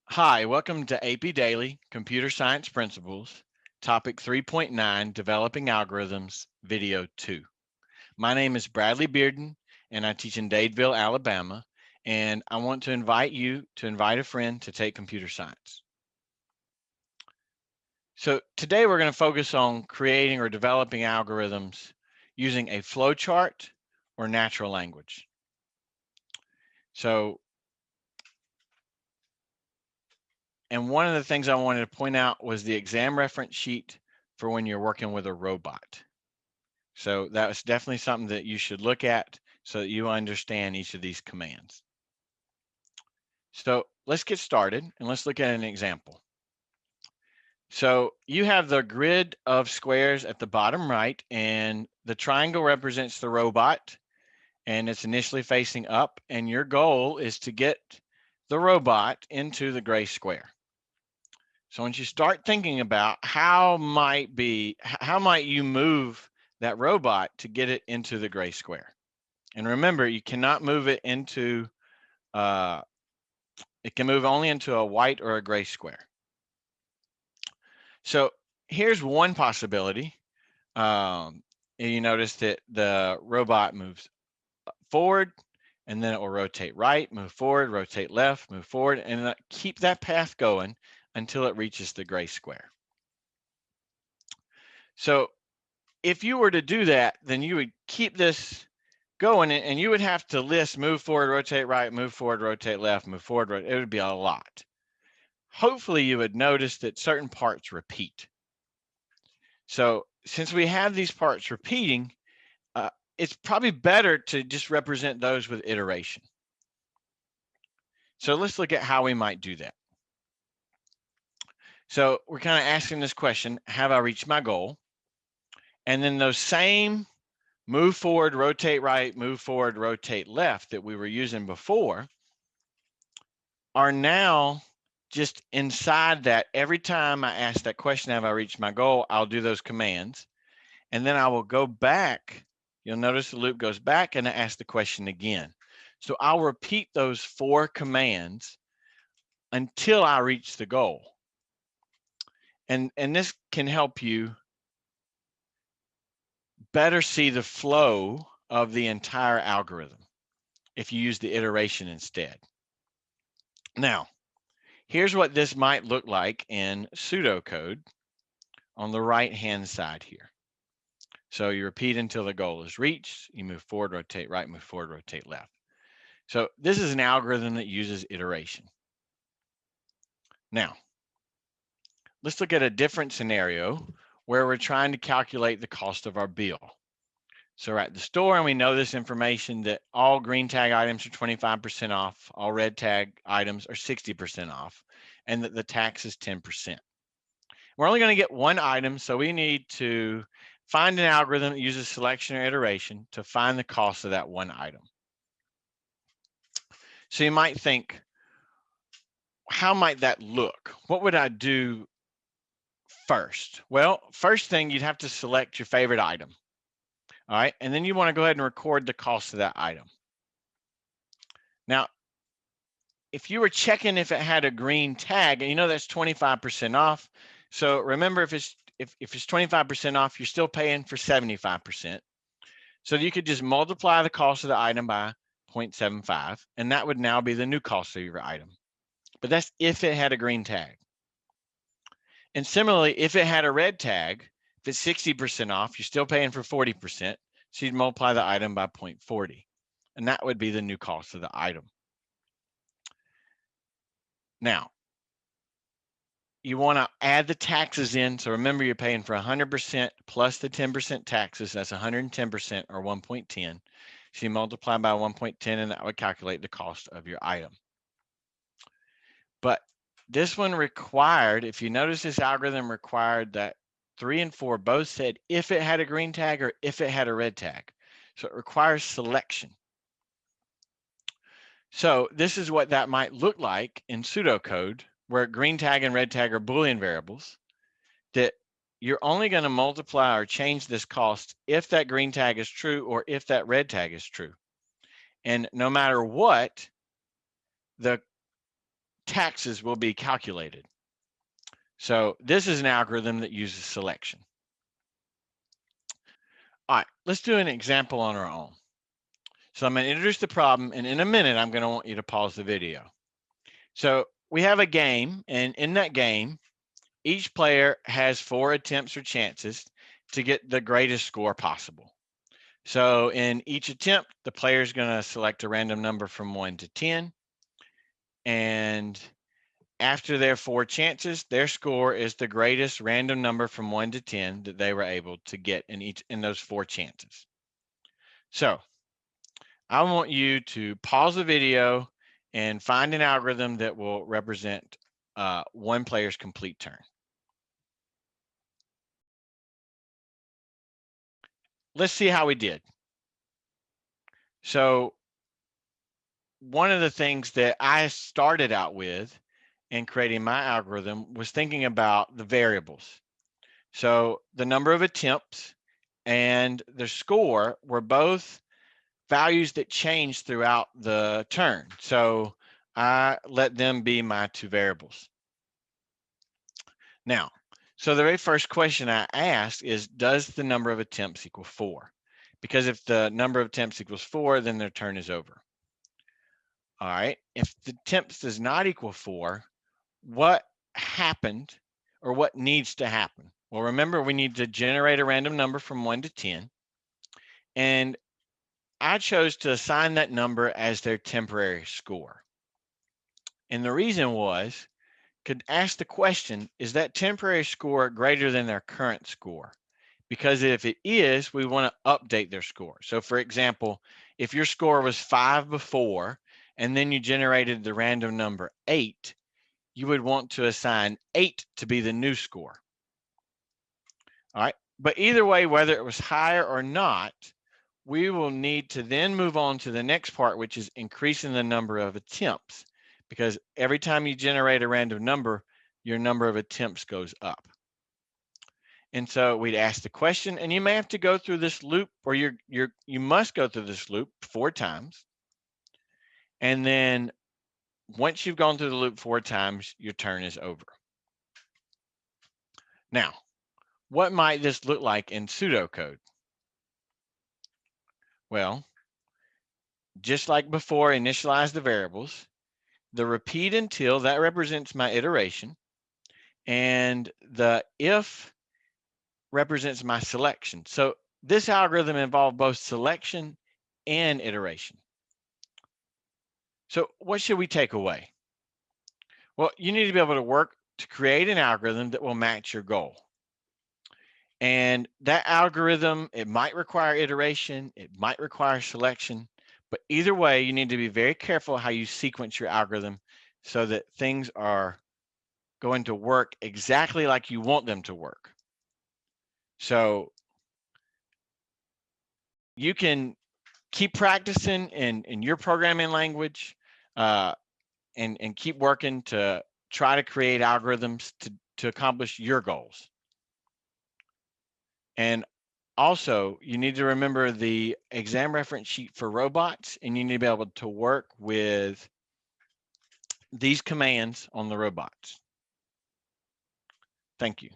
Hi, welcome to AP Daily Computer Science Principles, Topic 3.9, Developing Algorithms, Video 2. My name is Bradley Bearden, and I teach in Dadeville, Alabama, and I want to invite you to invite a friend to take computer science. So today we're going to focus on creating or developing algorithms using a flowchart or natural language. And one of the things I wanted to point out was the exam reference sheet for when you're working with a robot. So that was definitely something that you should look at so that you understand each of these commands. So let's get started and let's look at an example. So you have the grid of squares at the bottom right, and the triangle represents the robot, and it's initially facing up, and your goal is to get the robot into the gray square. So once you start thinking about how might you move that robot to get it into the gray square? And remember, you cannot move it into, it can move only into a white or a gray square. So here's one possibility. And you notice that the robot moves forward, and then it will rotate right, move forward, rotate left, move forward, and keep that path going until it reaches the gray square. So if you were to do that, then you would keep this going, and you would have to list move forward, rotate right, move forward, rotate left, move forward. It would be a lot. Hopefully you would notice that certain parts repeat. So since we have these parts repeating, it's probably better to just represent those with iteration. So let's look at how we might do that. So we're kind of asking this question, have I reached my goal? And then those same move forward, rotate right, move forward, rotate left that we were using before are now just inside that. Every time I ask that question, have I reached my goal, I'll do those commands. And then I will go back. You'll notice the loop goes back and I ask the question again. So I'll repeat those 4 commands until I reach the goal. And this can help you better see the flow of the entire algorithm if you use the iteration instead. Now, here's what this might look like in pseudocode on the right-hand side here. So you repeat until the goal is reached, you move forward, rotate right, move forward, rotate left. So this is an algorithm that uses iteration. Now, let's look at a different scenario where we're trying to calculate the cost of our bill. So we're at the store and we know this information that all green tag items are 25% off, all red tag items are 60% off, and that the tax is 10%. We're only going to get one item, so we need to find an algorithm that uses selection or iteration to find the cost of that one item. So you might think, how might that look? What would I do first? Well, first thing, you'd have to select your favorite item. All right, and then you want to go ahead and record the cost of that item. Now, if you were checking if it had a green tag, and you know that's 25% off. So remember, if it's 25% off, you're still paying for 75%. So you could just multiply the cost of the item by 0.75, and that would now be the new cost of your item. But that's if it had a green tag. And similarly, if it had a red tag, if it's 60% off, you're still paying for 40%. So you'd multiply the item by 0.40, and that would be the new cost of the item. Now, you want to add the taxes in. So remember, you're paying for 100% plus the 10% taxes. That's 110% or 1.10. So you multiply by 1.10, and that would calculate the cost of your item. But this one required, if you notice, this algorithm required that 3 and 4 both said if it had a green tag or if it had a red tag. So it requires selection. So this is what that might look like in pseudocode, where green tag and red tag are Boolean variables, that you're only going to multiply or change this cost if that green tag is true or if that red tag is true. And no matter what, the taxes will be calculated. So this is an algorithm that uses selection. All right, let's do an example on our own. So I'm going to introduce the problem, and in a minute, I'm going to want you to pause the video. So we have a game, and in that game, each player has 4 attempts or chances to get the greatest score possible. So in each attempt, the player is going to select a random number from 1 to 10. And after their 4 chances, their score is the greatest random number from 1 to 10 that they were able to get in those 4 chances. So I want you to pause the video and find an algorithm that will represent one player's complete turn. Let's see how we did. So one of the things that I started out with in creating my algorithm was thinking about the variables. So the number of attempts and the score were both values that change throughout the turn. So I let them be my 2 variables. Now, so the very first question I asked is, does the number of attempts equal 4? Because if the number of attempts equals 4, then their turn is over. All right, if the attempts does not equal 4, what happened or what needs to happen? Well, remember, we need to generate a random number from 1 to 10. And I chose to assign that number as their temporary score. And the reason was, could ask the question, is that temporary score greater than their current score? Because if it is, we want to update their score. So for example, if your score was 5 before, and then you generated the random number 8, you would want to assign 8 to be the new score. All right, but either way, whether it was higher or not, we will need to then move on to the next part, which is increasing the number of attempts, because every time you generate a random number, your number of attempts goes up. And so we'd ask the question, and you may have to go through this loop, or you must go through this loop 4 times. And then once you've gone through the loop 4 times, your turn is over. Now, what might this look like in pseudocode? Well, just like before, initialize the variables. The repeat until, that represents my iteration. And the if represents my selection. So this algorithm involved both selection and iteration. So what should we take away? Well, you need to be able to work to create an algorithm that will match your goal. And that algorithm, it might require iteration, it might require selection, but either way, you need to be very careful how you sequence your algorithm so that things are going to work exactly like you want them to work. So you can keep practicing in your programming language and keep working to try to create algorithms to accomplish your goals. And also, you need to remember the exam reference sheet for robots, and you need to be able to work with these commands on the robots. Thank you.